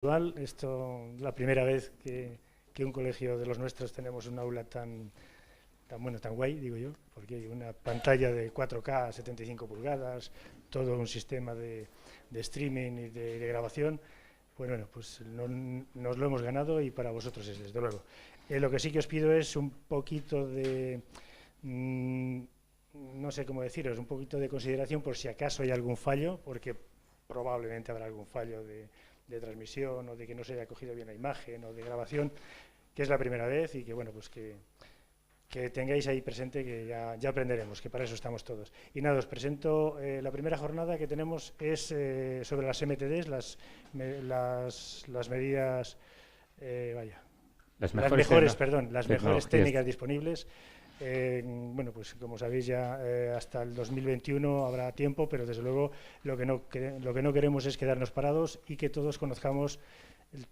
Esto es la primera vez que un colegio de los nuestros tenemos un aula tan guay, digo yo, porque hay una pantalla de 4K a 75 pulgadas, todo un sistema de streaming y de grabación. Pues nos lo hemos ganado y para vosotros es, desde luego. Lo que sí que os pido es un poquito de, mm, no sé cómo deciros, un poquito de consideración por si acaso hay algún fallo, porque probablemente habrá algún fallo de transmisión o de que no se haya cogido bien la imagen o de grabación, que es la primera vez y que, que tengáis ahí presente que ya aprenderemos, que para eso estamos todos. Y nada, os presento, la primera jornada que tenemos es sobre las MTDs, las medidas, Las las mejores, mejores, perdón, las mejores tecnologías. técnicas disponibles. Pues como sabéis ya hasta el 2021 habrá tiempo, pero desde luego lo que no queremos es quedarnos parados y que todos conozcamos no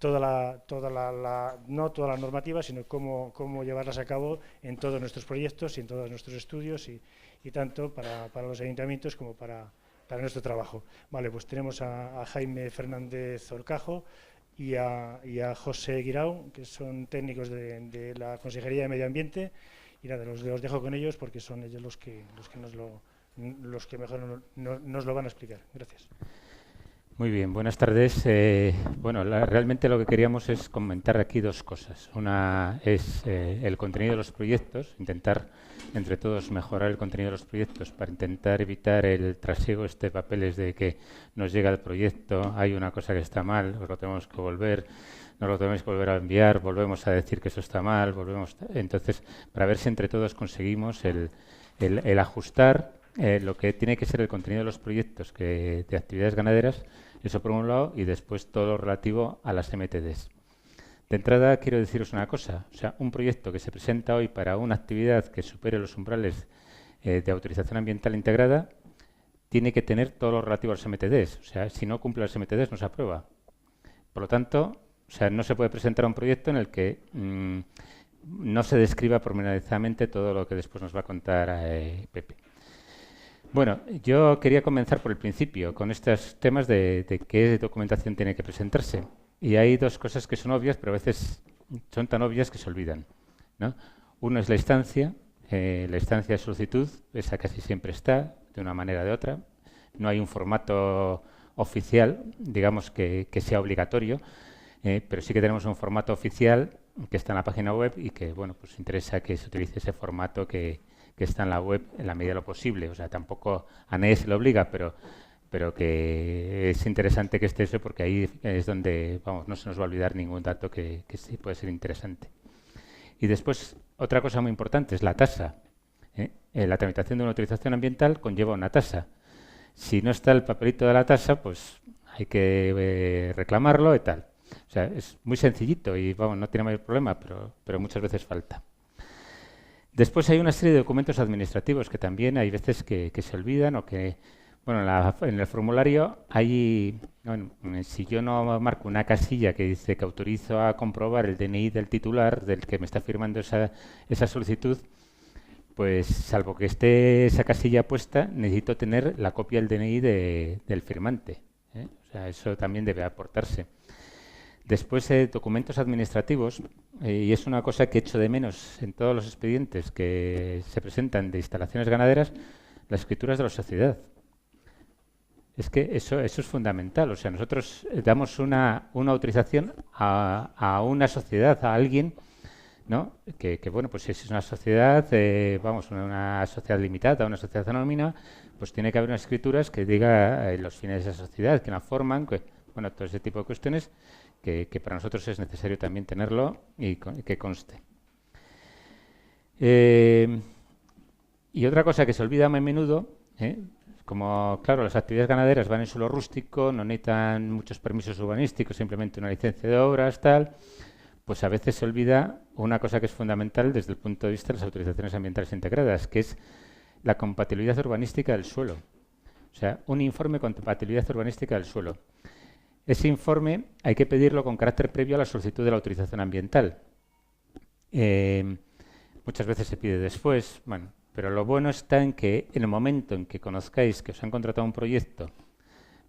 toda la normativa, sino cómo llevarlas a cabo en todos nuestros proyectos y en todos nuestros estudios y tanto para los ayuntamientos como para nuestro trabajo. Vale, pues tenemos a Jaime Fernández Orcajo y a José Guirao, que son técnicos de la Consejería de Medio Ambiente. Y nada, los dejo con ellos porque son ellos los que mejor nos lo van a explicar. Gracias. Muy bien, buenas tardes. Realmente lo que queríamos es comentar aquí dos cosas. Una es el contenido de los proyectos, intentar entre todos mejorar el contenido de los proyectos para intentar evitar el trasiego de papeles de que nos llega el proyecto, hay una cosa que está mal, os lo tenemos que volver, nos lo tenemos que volver a enviar, volvemos a decir que eso está mal, entonces, para ver si entre todos conseguimos el ajustar lo que tiene que ser el contenido de los proyectos de actividades ganaderas, eso por un lado, y después todo lo relativo a las MTDs. De entrada quiero deciros una cosa, o sea, un proyecto que se presenta hoy para una actividad que supere los umbrales de autorización ambiental integrada tiene que tener todo lo relativo a las MTDs, o sea, si no cumple las MTDs no se aprueba. Por lo tanto, o sea, no se puede presentar un proyecto en el que no se describa pormenorizadamente todo lo que después nos va a contar Pepe. Bueno, yo quería comenzar por el principio, con estos temas de qué documentación tiene que presentarse. Y hay dos cosas que son obvias, pero a veces son tan obvias que se olvidan, ¿no? Uno es la instancia de solicitud, esa casi siempre está, de una manera o de otra. No hay un formato oficial, digamos, que sea obligatorio, pero sí que tenemos un formato oficial que está en la página web y que, bueno, pues interesa que se utilice ese formato que está en la web en la medida de lo posible. O sea, tampoco a nadie se le obliga, pero que es interesante que esté eso porque ahí es donde, vamos, no se nos va a olvidar ningún dato que sí puede ser interesante. Y después, otra cosa muy importante es la tasa. La tramitación de una autorización ambiental conlleva una tasa. Si no está el papelito de la tasa, pues hay que reclamarlo y tal. O sea, es muy sencillito y, vamos, no tiene mayor problema, pero muchas veces falta. Después hay una serie de documentos administrativos que también hay veces que se olvidan o que, bueno, en el formulario hay, bueno, si yo no marco una casilla que dice que autorizo a comprobar el DNI del titular, del que me está firmando esa solicitud, pues salvo que esté esa casilla puesta, necesito tener la copia del DNI del firmante. O sea, eso también debe aportarse. Después, documentos administrativos, y es una cosa que echo de menos en todos los expedientes que se presentan de instalaciones ganaderas, las escrituras de la sociedad. Es que eso es fundamental. O sea, nosotros damos una autorización a una sociedad, a alguien, ¿no? Que bueno, pues si es una sociedad, vamos, una sociedad limitada, una sociedad anónima, pues tiene que haber unas escrituras que diga los fines de esa sociedad, que la forman, bueno, todo ese tipo de cuestiones que para nosotros es necesario también tenerlo y que conste. Y otra cosa que se olvida muy a menudo, como, claro, las actividades ganaderas van en suelo rústico, no necesitan muchos permisos urbanísticos, simplemente una licencia de obras, tal, pues a veces se olvida una cosa que es fundamental desde el punto de vista de las autorizaciones ambientales integradas, que es la compatibilidad urbanística del suelo. O sea, un informe de compatibilidad urbanística del suelo. Ese informe hay que pedirlo con carácter previo a la solicitud de la autorización ambiental. Muchas veces se pide después, bueno, pero lo bueno está en que en el momento en que conozcáis que os han contratado un proyecto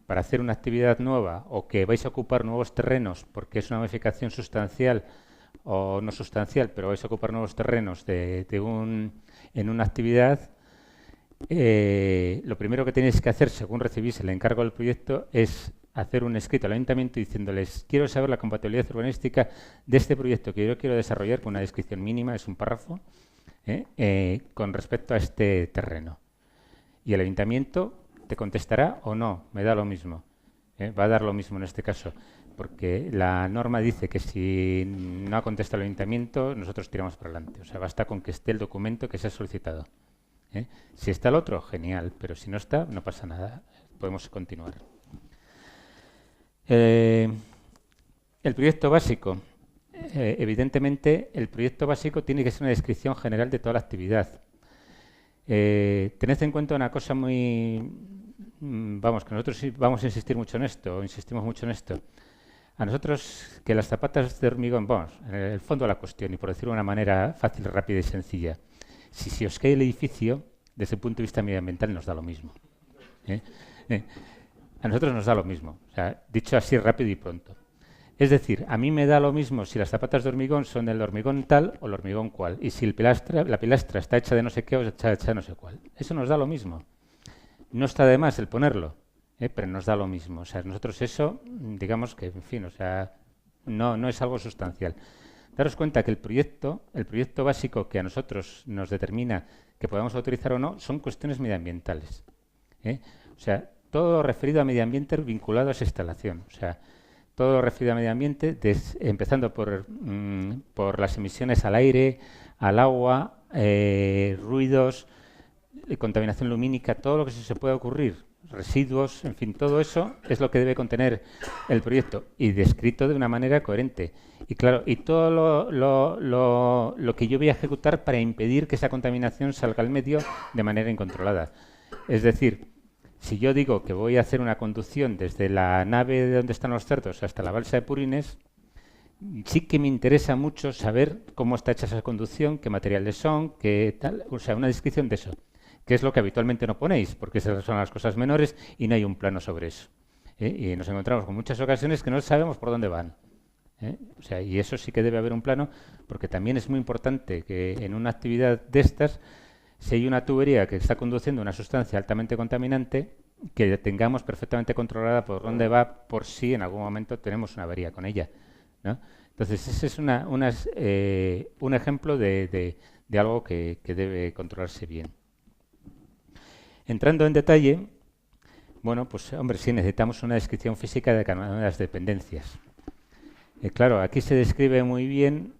para hacer una actividad nueva o que vais a ocupar nuevos terrenos porque es una modificación sustancial o no sustancial, pero vais a ocupar nuevos terrenos en una actividad, lo primero que tenéis que hacer, según recibís el encargo del proyecto, es hacer un escrito al ayuntamiento diciéndoles: quiero saber la compatibilidad urbanística de este proyecto que yo quiero desarrollar, con una descripción mínima, es un párrafo, con respecto a este terreno. Y el ayuntamiento te contestará o no, me da lo mismo. Va a dar lo mismo en este caso, porque la norma dice que si no ha contestado el ayuntamiento, nosotros tiramos para adelante. O sea, basta con que esté el documento que se ha solicitado. Si está el otro, genial, pero si no está, no pasa nada, podemos continuar. El proyecto básico. Evidentemente, el proyecto básico tiene que ser una descripción general de toda la actividad. Tened en cuenta una cosa muy... Vamos, que nosotros vamos a insistir mucho en esto, insistimos mucho en esto. A nosotros, que las zapatas de hormigón, vamos, en el fondo de la cuestión, y por decirlo de una manera fácil, rápida y sencilla, si os cae el edificio, desde el punto de vista medioambiental nos da lo mismo. A nosotros nos da lo mismo, o sea, dicho así rápido y pronto. Es decir, a mí me da lo mismo si las zapatas de hormigón son del hormigón tal o el hormigón cual, y si la pilastra está hecha de no sé qué o está hecha de no sé cuál. Eso nos da lo mismo. No está de más el ponerlo, pero nos da lo mismo. O sea, nosotros eso, digamos que, en fin, o sea, no es algo sustancial. Daros cuenta que el proyecto básico que a nosotros nos determina que podamos autorizar o no, son cuestiones medioambientales. O sea, todo lo referido a medio ambiente vinculado a esa instalación. O sea, todo lo referido a medio ambiente, empezando por las emisiones al aire, al agua, ruidos, contaminación lumínica, todo lo que se pueda ocurrir, residuos, en fin, todo eso es lo que debe contener el proyecto y descrito de una manera coherente. Y claro, y todo lo que yo voy a ejecutar para impedir que esa contaminación salga al medio de manera incontrolada. Es decir, si yo digo que voy a hacer una conducción desde la nave de donde están los cerdos hasta la balsa de Purines, sí que me interesa mucho saber cómo está hecha esa conducción, qué materiales son, qué tal, o sea, una descripción de eso, que es lo que habitualmente no ponéis, porque esas son las cosas menores y no hay un plano sobre eso. Y nos encontramos con muchas ocasiones que no sabemos por dónde van. O sea, y eso sí que debe haber un plano, porque también es muy importante que en una actividad de estas, si hay una tubería que está conduciendo una sustancia altamente contaminante, que tengamos perfectamente controlada por dónde va, por si en algún momento tenemos una avería con ella, ¿no? Entonces, ese es un ejemplo de algo que debe controlarse bien. Entrando en detalle, bueno, pues, hombre, sí necesitamos una descripción física de cada una de las dependencias. Claro, aquí se describe muy bien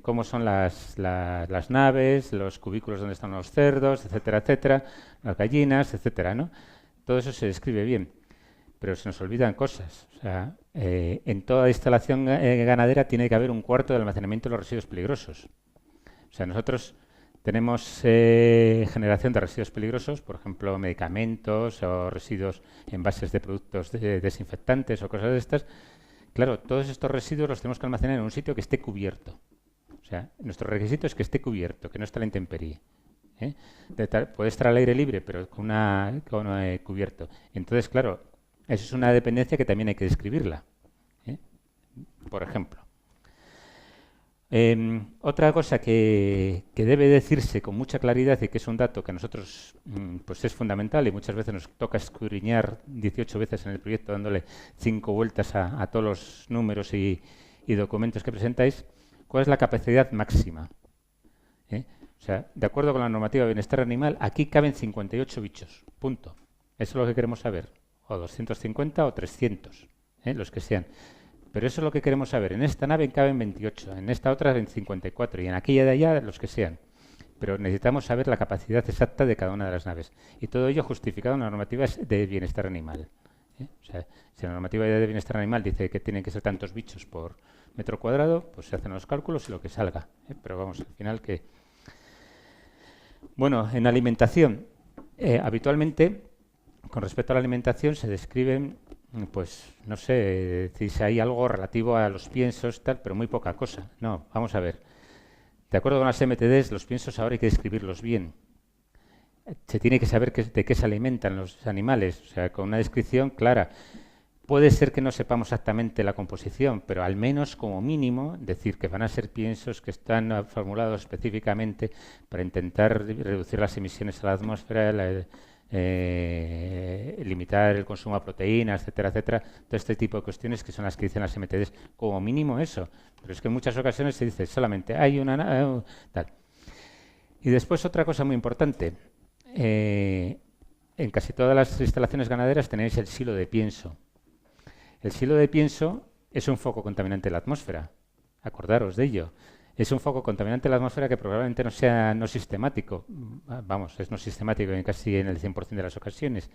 cómo son las naves, los cubículos donde están los cerdos, etcétera, etcétera, las gallinas, etcétera, ¿no? Todo eso se describe bien, pero se nos olvidan cosas. O sea, en toda instalación ganadera tiene que haber un cuarto de almacenamiento de los residuos peligrosos. O sea, nosotros tenemos generación de residuos peligrosos, por ejemplo, medicamentos o residuos, envases de productos desinfectantes o cosas de estas. Claro, todos estos residuos los tenemos que almacenar en un sitio que esté cubierto. O sea, nuestro requisito es que esté cubierto, que no esté a la intemperie. Puede estar al aire libre, pero con cubierto. Entonces, claro, eso es una dependencia que también hay que describirla. Por ejemplo. Otra cosa que debe decirse con mucha claridad y que es un dato que a nosotros pues es fundamental y muchas veces nos toca escudriñar 18 veces en el proyecto dándole 5 vueltas a todos los números y documentos que presentáis, ¿cuál es la capacidad máxima? O sea, de acuerdo con la normativa de bienestar animal, aquí caben 58 bichos, punto. Eso es lo que queremos saber, o 250 o 300, los que sean. Pero eso es lo que queremos saber. En esta nave caben 28, en esta otra 54 y en aquella de allá los que sean. Pero necesitamos saber la capacidad exacta de cada una de las naves. Y todo ello justificado en la normativa de bienestar animal. O sea, si la normativa de bienestar animal dice que tienen que ser tantos bichos por metro cuadrado, pues se hacen los cálculos y lo que salga. Pero vamos, al final que... Bueno, en alimentación, habitualmente, con respecto a la alimentación, se describen... Pues no sé si hay algo relativo a los piensos, tal, pero muy poca cosa. No, vamos a ver. De acuerdo con las MTDs, los piensos ahora hay que describirlos bien. se tiene que saber de qué se alimentan los animales, o sea, con una descripción clara. Puede ser que no sepamos exactamente la composición, pero al menos como mínimo decir que van a ser piensos que están formulados específicamente para intentar reducir las emisiones a la atmósfera, limitar el consumo de proteínas, etcétera, etcétera. Todo este tipo de cuestiones que son las que dicen las MTDs, como mínimo eso. Pero es que en muchas ocasiones se dice solamente hay una tal. Y después otra cosa muy importante. En casi todas las instalaciones ganaderas tenéis el silo de pienso. El silo de pienso es un foco contaminante de la atmósfera. Acordaros de ello. Es un foco contaminante de la atmósfera que probablemente no sea no sistemático. Vamos, es no sistemático en casi en el 100% de las ocasiones.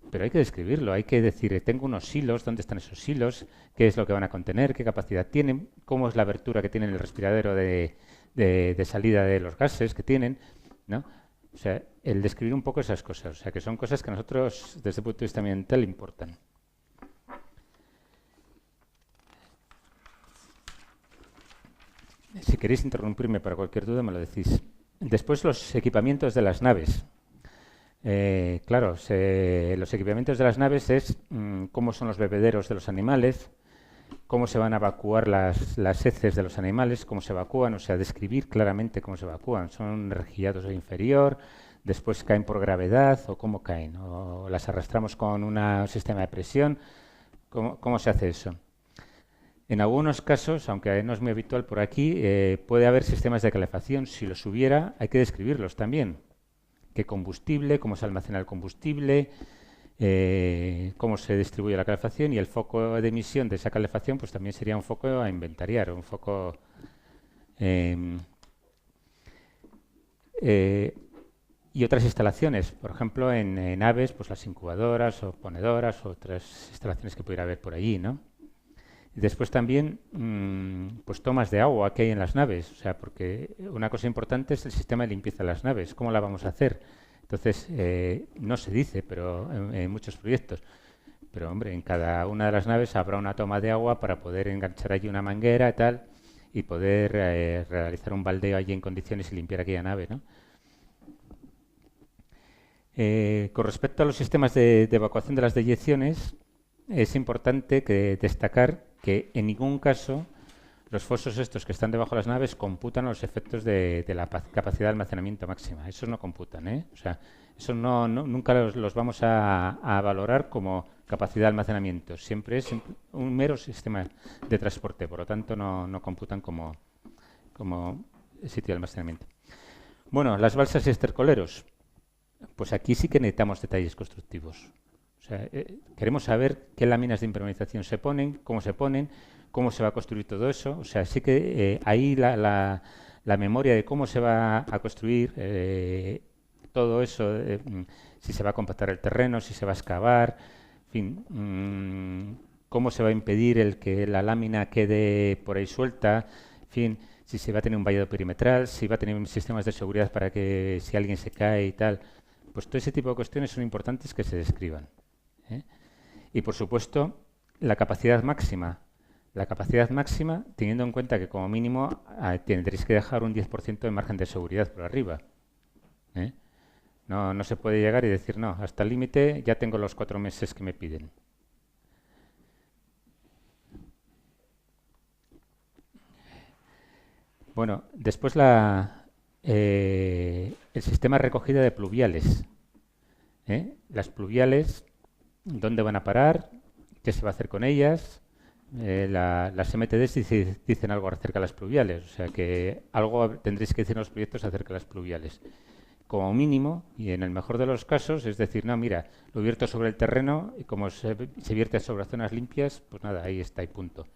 Pero hay que describirlo, hay que decir, tengo unos silos, ¿dónde están esos silos? ¿Qué es lo que van a contener? ¿Qué capacidad tienen? ¿Cómo es la abertura que tienen el respiradero de salida de los gases que tienen? ¿No? O sea, el describir un poco esas cosas. O sea, que son cosas que a nosotros, desde el punto de vista ambiental, importan. Si queréis interrumpirme para cualquier duda, me lo decís. Después, los equipamientos de las naves. Claro, los equipamientos de las naves es cómo son los bebederos de los animales, cómo se van a evacuar las heces de los animales, cómo se evacúan, o sea, describir claramente cómo se evacúan. Son regillados de inferior, después caen por gravedad, o cómo caen, o las arrastramos con un sistema de presión. ¿Cómo se hace eso? En algunos casos, aunque no es muy habitual por aquí, puede haber sistemas de calefacción. Si los hubiera, hay que describirlos también. ¿Qué combustible? ¿Cómo se almacena el combustible? ¿Cómo se distribuye la calefacción? Y el foco de emisión de esa calefacción pues también sería un foco a inventariar, un foco... y otras instalaciones, por ejemplo, en aves, pues las incubadoras o ponedoras o otras instalaciones que pudiera haber por allí, ¿no? Y después también, pues tomas de agua que hay en las naves, o sea, porque una cosa importante es el sistema de limpieza de las naves, ¿cómo la vamos a hacer? Entonces, no se dice, pero en muchos proyectos, pero hombre, en cada una de las naves habrá una toma de agua para poder enganchar allí una manguera y tal, y poder realizar un baldeo allí en condiciones y limpiar aquella nave, ¿no? Con respecto a los sistemas de evacuación de las deyecciones, es importante destacar que en ningún caso los fosos estos que están debajo de las naves computan los efectos de la capacidad de almacenamiento máxima. Esos no computan, ¿eh? O sea, eso nunca los vamos a valorar como capacidad de almacenamiento. Siempre es un mero sistema de transporte, por lo tanto no computan como sitio de almacenamiento. Bueno, las balsas y estercoleros. Pues aquí sí que necesitamos detalles constructivos. O sea, queremos saber qué láminas de impermeabilización se ponen, cómo se va a construir todo eso. O sea, sí que ahí la memoria de cómo se va a construir todo eso, si se va a compactar el terreno, si se va a excavar, en fin, cómo se va a impedir el que la lámina quede por ahí suelta, en fin, si se va a tener un vallado perimetral, si va a tener sistemas de seguridad para que si alguien se cae y tal. Pues todo ese tipo de cuestiones son importantes que se describan. Y por supuesto, la capacidad máxima. La capacidad máxima, teniendo en cuenta que como mínimo tendréis que dejar un 10% de margen de seguridad por arriba. No se puede llegar y decir, no, hasta el límite ya tengo los 4 meses que me piden. Bueno, después el sistema de recogida de pluviales. Las pluviales, ¿dónde van a parar? ¿Qué se va a hacer con ellas? Las MTDs dicen algo acerca de las pluviales, o sea que algo tendréis que decir en los proyectos acerca de las pluviales. Como mínimo, y en el mejor de los casos, es decir, no, mira, lo vierto sobre el terreno y como se vierte sobre zonas limpias, pues nada, ahí está y punto.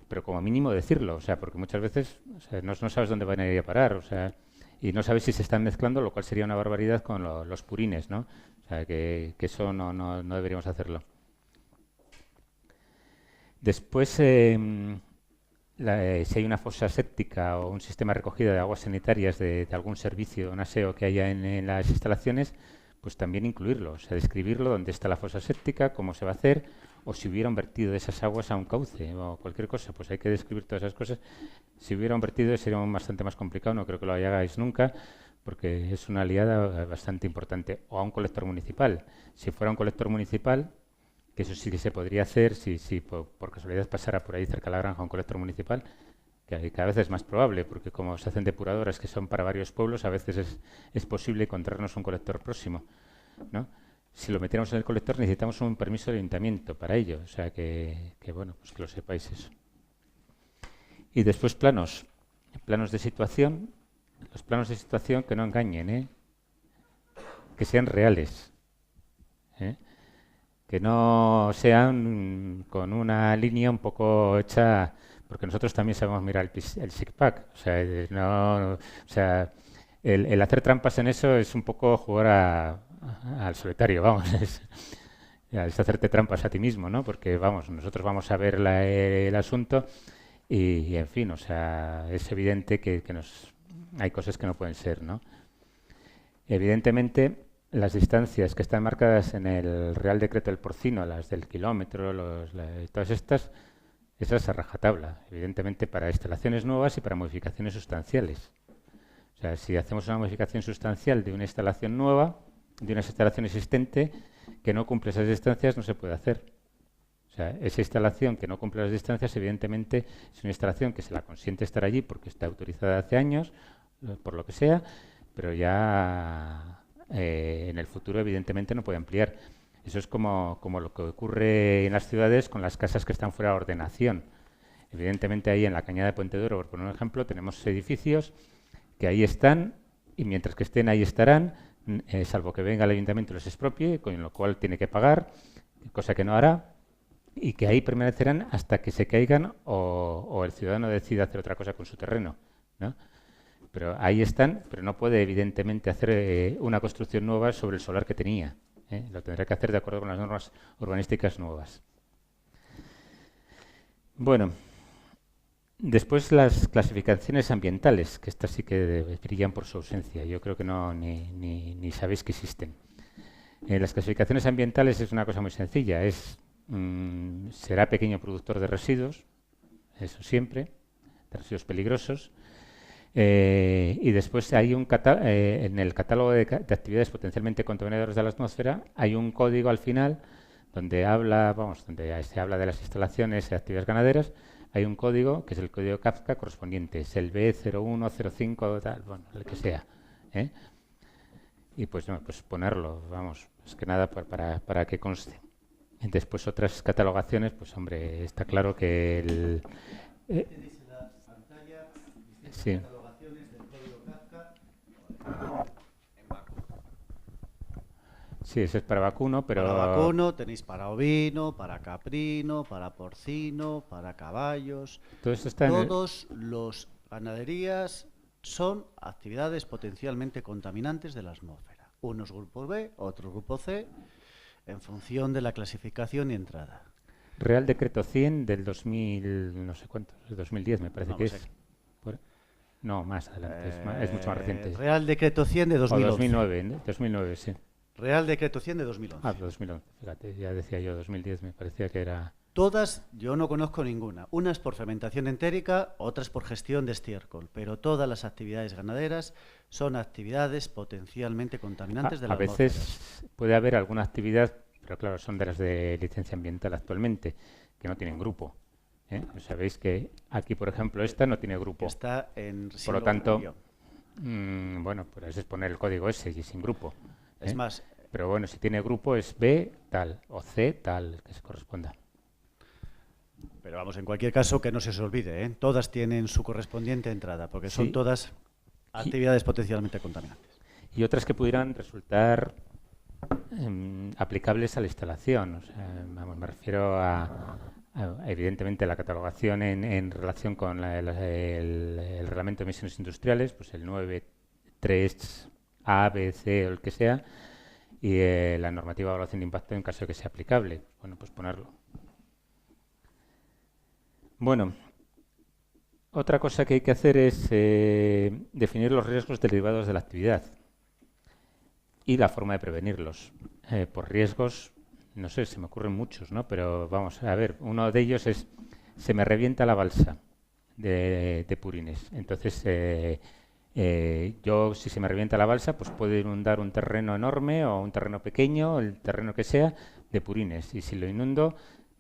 Pero como mínimo decirlo, o sea, porque muchas veces no sabes dónde van a ir a parar, o sea, y no sabes si se están mezclando, lo cual sería una barbaridad con los purines, ¿no? O sea, que eso no deberíamos hacerlo. Después, si hay una fosa séptica o un sistema de recogida de aguas sanitarias de algún servicio, un aseo que haya en las instalaciones, pues también incluirlo, o sea, describirlo, dónde está la fosa séptica, cómo se va a hacer, o si hubiera un vertido de esas aguas a un cauce o cualquier cosa, pues hay que describir todas esas cosas. Si hubiera un vertido sería bastante más complicado, no creo que lo hagáis nunca, porque es una aliada bastante importante, o a un colector municipal. Si fuera un colector municipal, que eso sí que se podría hacer, si por casualidad pasara por ahí cerca de la granja un colector municipal, que cada vez es más probable, porque como se hacen depuradoras que son para varios pueblos, a veces es posible encontrarnos un colector próximo, ¿no? Si lo metiéramos en el colector necesitamos un permiso de ayuntamiento para ello, o sea que bueno, pues que lo sepáis eso. Y después planos de situación, los planos de situación que no engañen, que sean reales, que no sean con una línea un poco hecha, porque nosotros también sabemos mirar el SICPAC, o sea, el hacer trampas en eso es un poco jugar al solitario, vamos, es hacerte trampas a ti mismo, ¿no? Porque, vamos, nosotros vamos a ver el asunto y, en fin, o sea, es evidente que hay cosas que no pueden ser, ¿no? Evidentemente, las distancias que están marcadas en el Real Decreto del Porcino, las del kilómetro, todas estas, esa es a rajatabla, evidentemente para instalaciones nuevas y para modificaciones sustanciales. O sea, si hacemos una modificación sustancial de una instalación nueva, de una instalación existente, que no cumple esas distancias, no se puede hacer. O sea, esa instalación que no cumple las distancias, evidentemente, es una instalación que se la consiente estar allí porque está autorizada hace años, por lo que sea, pero ya en el futuro, evidentemente, no puede ampliar. Eso es como lo que ocurre en las ciudades con las casas que están fuera de ordenación. Evidentemente, ahí en la Cañada de Puente Duro, por poner un ejemplo, tenemos edificios que ahí están y mientras que estén ahí estarán, salvo que venga el ayuntamiento y los expropie, con lo cual tiene que pagar, cosa que no hará, y que ahí permanecerán hasta que se caigan o el ciudadano decida hacer otra cosa con su terreno, ¿no? Pero ahí están, pero no puede evidentemente hacer una construcción nueva sobre el solar que tenía. Lo tendrá que hacer de acuerdo con las normas urbanísticas nuevas. Bueno, después las clasificaciones ambientales, que estas sí que brillan por su ausencia. Yo creo que no ni sabéis que existen. Las clasificaciones ambientales es una cosa muy sencilla. Será pequeño productor de residuos, eso siempre, de residuos peligrosos. Y después hay en el catálogo de actividades potencialmente contaminadoras de la atmósfera hay un código al final donde donde se habla de las instalaciones y actividades ganaderas. Hay un código que es el código Kafka correspondiente, es el B0105, tal, bueno, el que sea. Y pues ponerlo, vamos, es que nada para que conste. Y después otras catalogaciones, pues hombre, está claro que el... Tenéis en la pantalla distintas sí. catalogaciones del código Kafka en vacuno. Sí, ese es para vacuno, pero... Para vacuno tenéis para ovino, para caprino, para porcino, para caballos. Todo esto está Todos los ganaderías son actividades potencialmente contaminantes de la atmósfera. Unos grupos B, otros grupo C, en función de la clasificación y entrada. Real Decreto 100 del 2000, no sé cuánto, 2010 me parece que es. No, más adelante, es mucho más reciente. Real Decreto 100 de 2011. O 2009, 2009, sí. Real Decreto 100 de 2011. 2011, fíjate, ya decía yo 2010, me parecía que era... Todas, yo no conozco ninguna. Unas por fermentación entérica, otras por gestión de estiércol, pero todas las actividades ganaderas son actividades potencialmente contaminantes de la atmósfera. A veces puede haber alguna actividad, pero claro, son de las de licencia ambiental actualmente, que no tienen grupo. Sabéis que aquí, por ejemplo, esta no tiene grupo. Está en por lo tanto, bueno, pues es poner el código ese y sin grupo. Es más... Pero bueno, si tiene grupo es B tal o C tal, que se corresponda. Pero vamos, en cualquier caso, que no se os olvide, todas tienen su correspondiente entrada, porque son todas actividades potencialmente contaminantes. Y otras que pudieran resultar aplicables a la instalación. O sea, vamos, me refiero evidentemente, la catalogación en relación con el reglamento de emisiones industriales, pues el 9.3A, B, C o el que sea, y la normativa de evaluación de impacto en caso de que sea aplicable. Bueno, pues ponerlo. Bueno, otra cosa que hay que hacer es definir los riesgos derivados de la actividad y la forma de prevenirlos. Por riesgos, no sé, se me ocurren muchos, ¿no? Pero vamos a ver, uno de ellos es, se me revienta la balsa de purines. Entonces, Yo, si se me revienta la balsa, pues puedo inundar un terreno enorme o un terreno pequeño, el terreno que sea, de purines. Y si lo inundo,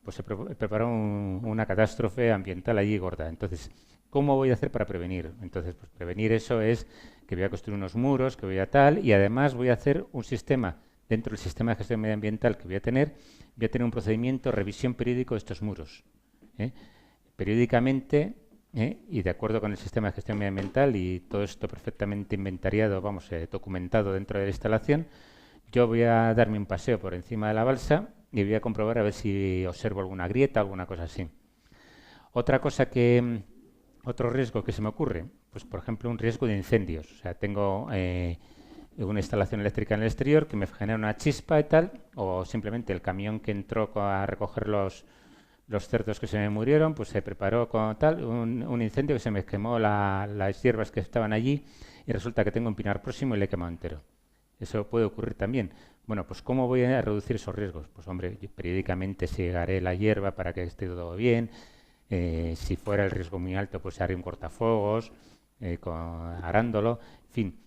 pues se prepara una catástrofe ambiental allí gorda. Entonces, ¿cómo voy a hacer para prevenir? Entonces, pues prevenir eso es que voy a construir unos muros, que voy a tal, y además voy a hacer un sistema, dentro del sistema de gestión medioambiental que voy a tener un procedimiento, revisión periódico de estos muros. Periódicamente, y de acuerdo con el sistema de gestión medioambiental y todo esto perfectamente inventariado, vamos, documentado dentro de la instalación, yo voy a darme un paseo por encima de la balsa y voy a comprobar a ver si observo alguna grieta, alguna cosa así. Otro riesgo que se me ocurre, pues por ejemplo un riesgo de incendios. O sea, tengo una instalación eléctrica en el exterior que me genera una chispa y tal, o simplemente el camión que entró a recoger los cerdos que se me murieron, pues se preparó con tal, un incendio que se me quemó las hierbas que estaban allí y resulta que tengo un pinar próximo y le he quemado entero. Eso puede ocurrir también. Bueno, pues ¿cómo voy a reducir esos riesgos? Pues hombre, periódicamente segaré la hierba para que esté todo bien. Si fuera el riesgo muy alto, pues haré un cortafuegos, arándolo, en fin.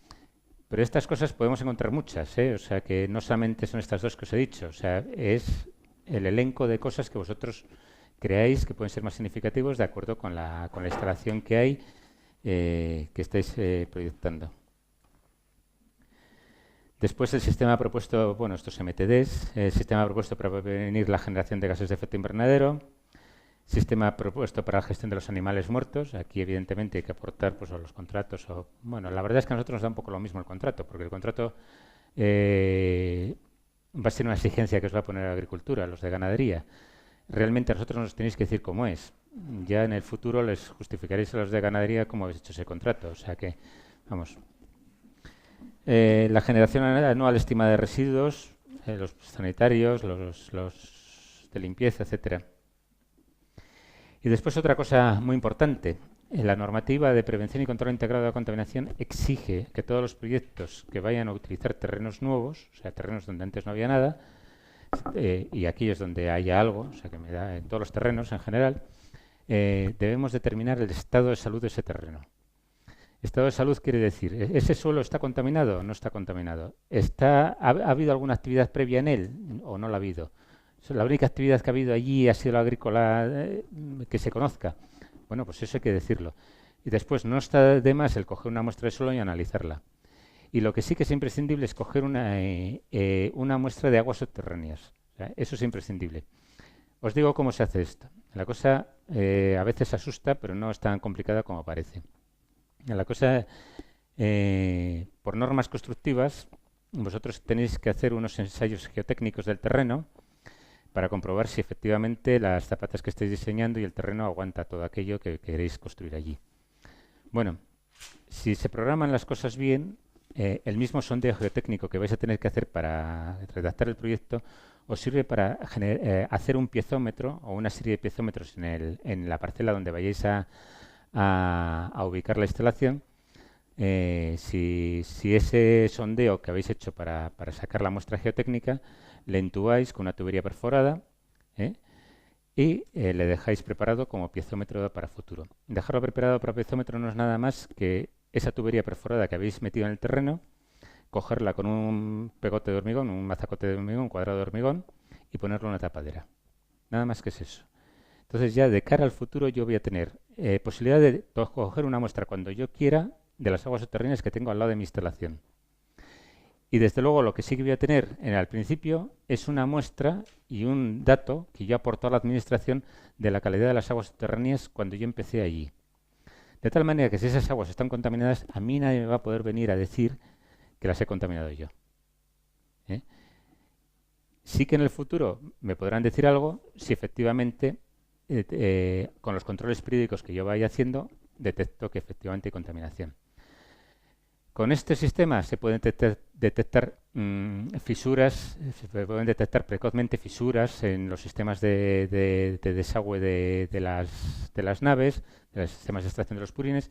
Pero estas cosas podemos encontrar muchas, O sea, que no solamente son estas dos que os he dicho, o sea, es el elenco de cosas que vosotros creáis que pueden ser más significativos de acuerdo con la instalación que hay, que estáis proyectando. Después el sistema propuesto, bueno, estos MTDs, el sistema propuesto para prevenir la generación de gases de efecto invernadero, sistema propuesto para la gestión de los animales muertos. Aquí evidentemente hay que aportar pues, a los contratos. Bueno, la verdad es que a nosotros nos da un poco lo mismo el contrato, porque el contrato va a ser una exigencia que os va a poner la agricultura, los de ganadería. Realmente a nosotros nos tenéis que decir cómo es. Ya en el futuro les justificaréis a los de ganadería cómo habéis hecho ese contrato. O sea que, vamos. La generación anual estimada de residuos, los sanitarios, los de limpieza, etcétera. Y después otra cosa muy importante. La normativa de prevención y control integrado de la contaminación exige que todos los proyectos que vayan a utilizar terrenos nuevos, o sea, terrenos donde antes no había nada, y aquellos donde haya algo, o sea, que me da en todos los terrenos en general, debemos determinar el estado de salud de ese terreno. Estado de salud quiere decir, ¿ese suelo está contaminado o no está contaminado? ¿Ha habido alguna actividad previa en él o no la ha habido? La única actividad que ha habido allí ha sido la agrícola que se conozca. Bueno, pues eso hay que decirlo. Y después no está de más el coger una muestra de suelo y analizarla. Y lo que sí que es imprescindible es coger una muestra de aguas subterráneas. O sea, eso es imprescindible. Os digo cómo se hace esto. La cosa a veces asusta, pero no es tan complicada como parece. La cosa, por normas constructivas, vosotros tenéis que hacer unos ensayos geotécnicos del terreno para comprobar si efectivamente las zapatas que estáis diseñando y el terreno aguanta todo aquello que queréis construir allí. Bueno, si se programan las cosas bien, el mismo sondeo geotécnico que vais a tener que hacer para redactar el proyecto os sirve para hacer un piezómetro o una serie de piezómetros en la parcela donde vayáis a ubicar la instalación. Si ese sondeo que habéis hecho para sacar la muestra geotécnica le entubáis con una tubería perforada y le dejáis preparado como piezómetro para futuro. Dejarlo preparado para piezómetro no es nada más que esa tubería perforada que habéis metido en el terreno, cogerla con un pegote de hormigón, un mazacote de hormigón, un cuadrado de hormigón y ponerlo en una tapadera. Nada más que es eso. Entonces ya de cara al futuro yo voy a tener posibilidad de coger una muestra cuando yo quiera de las aguas subterráneas que tengo al lado de mi instalación. Y desde luego lo que sí que voy a tener al principio es una muestra y un dato que yo aporto a la administración de la calidad de las aguas subterráneas cuando yo empecé allí. De tal manera que si esas aguas están contaminadas, a mí nadie me va a poder venir a decir que las he contaminado yo. Sí que en el futuro me podrán decir algo si efectivamente con los controles periódicos que yo vaya haciendo detecto que efectivamente hay contaminación. Con este sistema se pueden detectar fisuras, se pueden detectar precozmente fisuras en los sistemas de desagüe de las naves, de los sistemas de extracción de los purines,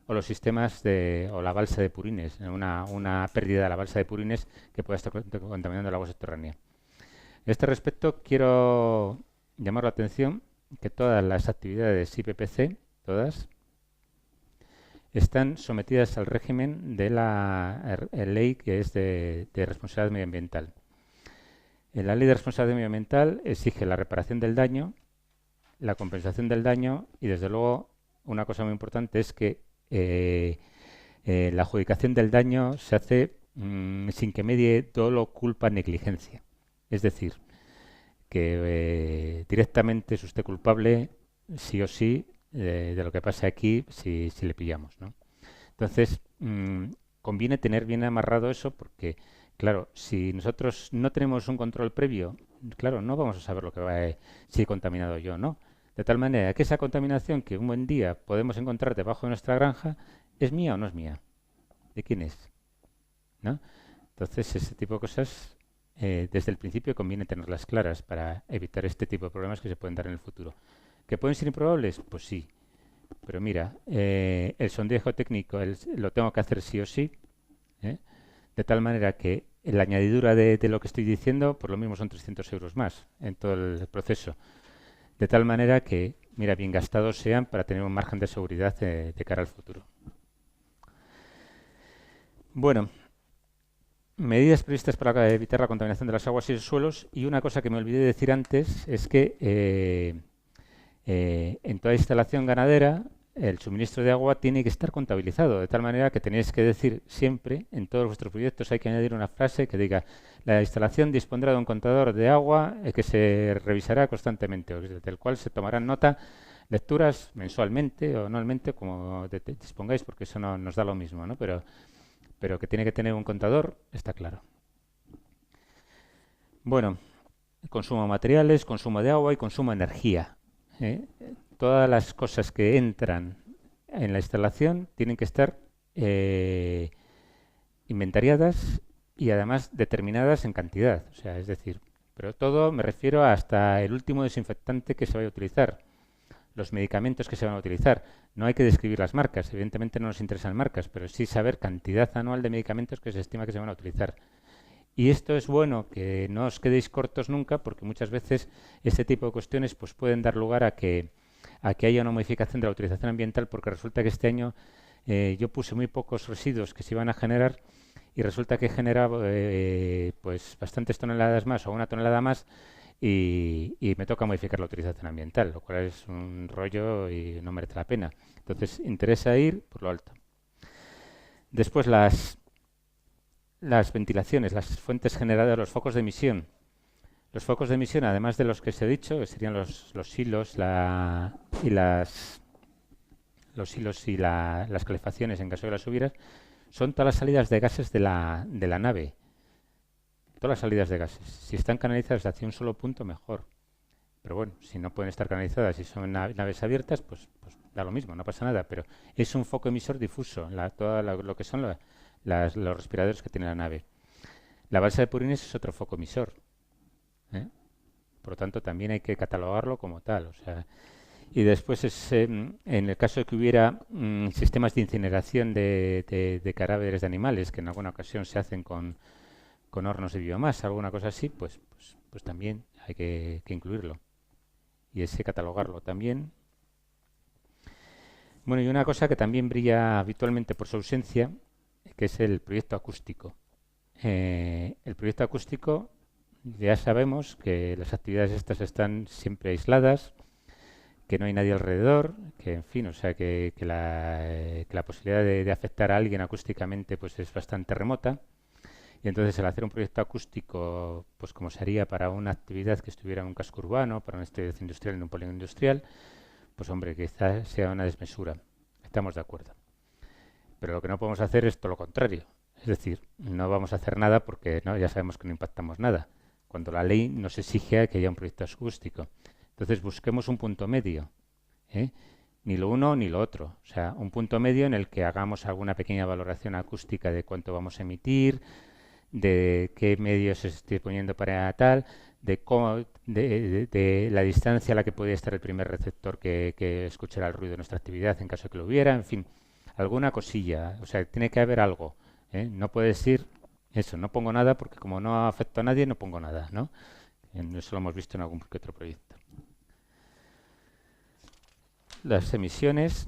o los sistemas o la balsa de purines, una pérdida de la balsa de purines que pueda estar contaminando el agua subterránea. En este respecto quiero llamar la atención que todas las actividades IPPC, todas, están sometidas al régimen de la ley que es de responsabilidad medioambiental. La ley de responsabilidad medioambiental exige la reparación del daño, la compensación del daño y, desde luego, una cosa muy importante es que la adjudicación del daño se hace sin que medie dolo, culpa, negligencia. Es decir, que directamente es usted culpable, sí o sí, de lo que pasa aquí si le pillamos, ¿no? Entonces, conviene tener bien amarrado eso porque, claro, si nosotros no tenemos un control previo, claro, no vamos a saber lo que va si he contaminado yo o no. De tal manera que esa contaminación que un buen día podemos encontrar debajo de nuestra granja, ¿es mía o no es mía? ¿De quién es? ¿No? Entonces, ese tipo de cosas, desde el principio conviene tenerlas claras para evitar este tipo de problemas que se pueden dar en el futuro. ¿Que pueden ser improbables? Pues sí. Pero mira, el sondeo técnico lo tengo que hacer sí o sí, ¿eh? De tal manera que la añadidura de lo que estoy diciendo, por lo mismo son 300 euros más en todo el proceso. De tal manera que, mira, bien gastados sean para tener un margen de seguridad de cara al futuro. Bueno, medidas previstas para evitar la contaminación de las aguas y los suelos. Y una cosa que me olvidé de decir antes es que en toda instalación ganadera el suministro de agua tiene que estar contabilizado, de tal manera que tenéis que decir siempre, en todos vuestros proyectos hay que añadir una frase que diga: la instalación dispondrá de un contador de agua que se revisará constantemente, del cual se tomarán nota, lecturas mensualmente o anualmente, como dispongáis, porque eso no nos da lo mismo, ¿no? Pero que tiene que tener un contador, está claro. Bueno, consumo de materiales, consumo de agua y consumo de energía. Todas las cosas que entran en la instalación tienen que estar inventariadas y además determinadas en cantidad. O sea, es decir, pero todo me refiero hasta el último desinfectante que se vaya a utilizar, los medicamentos que se van a utilizar. No hay que describir las marcas, evidentemente no nos interesan marcas, pero sí saber cantidad anual de medicamentos que se estima que se van a utilizar. Y esto es bueno que no os quedéis cortos nunca, porque muchas veces este tipo de cuestiones pues pueden dar lugar a que haya una modificación de la autorización ambiental, porque resulta que este año yo puse muy pocos residuos que se iban a generar y resulta que he generado pues bastantes toneladas más o una tonelada más y me toca modificar la autorización ambiental, lo cual es un rollo y no merece la pena. Entonces, interesa ir por lo alto. Después las ventilaciones, las fuentes generadoras, los focos de emisión. Los focos de emisión, además de los que os he dicho, que serían los hilos y las calefacciones en caso de las hubieras, son todas las salidas de gases de la nave. Todas las salidas de gases. Si están canalizadas hacia un solo punto, mejor. Pero bueno, si no pueden estar canalizadas y son naves abiertas, pues da lo mismo, no pasa nada. Pero es un foco emisor difuso, todo lo que son los respiradores que tiene la nave. La balsa de purines es otro foco emisor. Por lo tanto, también hay que catalogarlo como tal. O sea, y después, en el caso de que hubiera sistemas de incineración de cadáveres de animales, que en alguna ocasión se hacen con hornos de biomasa, alguna cosa así, pues también hay que incluirlo. Y ese catalogarlo también. Bueno, y una cosa que también brilla habitualmente por su ausencia, que es el proyecto acústico. El proyecto acústico, ya sabemos que las actividades estas están siempre aisladas, que no hay nadie alrededor, que en fin, o sea que la posibilidad de afectar a alguien acústicamente pues es bastante remota. Y entonces el hacer un proyecto acústico, pues como se haría para una actividad que estuviera en un casco urbano, para una actividad industrial en un polígono industrial, pues hombre, quizás sea una desmesura. Estamos de acuerdo. Pero lo que no podemos hacer es todo lo contrario. Es decir, no vamos a hacer nada porque ya sabemos que no impactamos nada, cuando la ley nos exige que haya un proyecto acústico. Entonces busquemos un punto medio, ni lo uno ni lo otro. O sea, un punto medio en el que hagamos alguna pequeña valoración acústica de cuánto vamos a emitir, de qué medios se estoy poniendo para tal, de la distancia a la que podría estar el primer receptor que escuchará el ruido de nuestra actividad en caso de que lo hubiera, en fin, alguna cosilla. O sea, tiene que haber algo. No puede decir eso, no pongo nada porque como no afecta a nadie, no pongo nada, ¿no? Eso lo hemos visto en algún que otro proyecto. las emisiones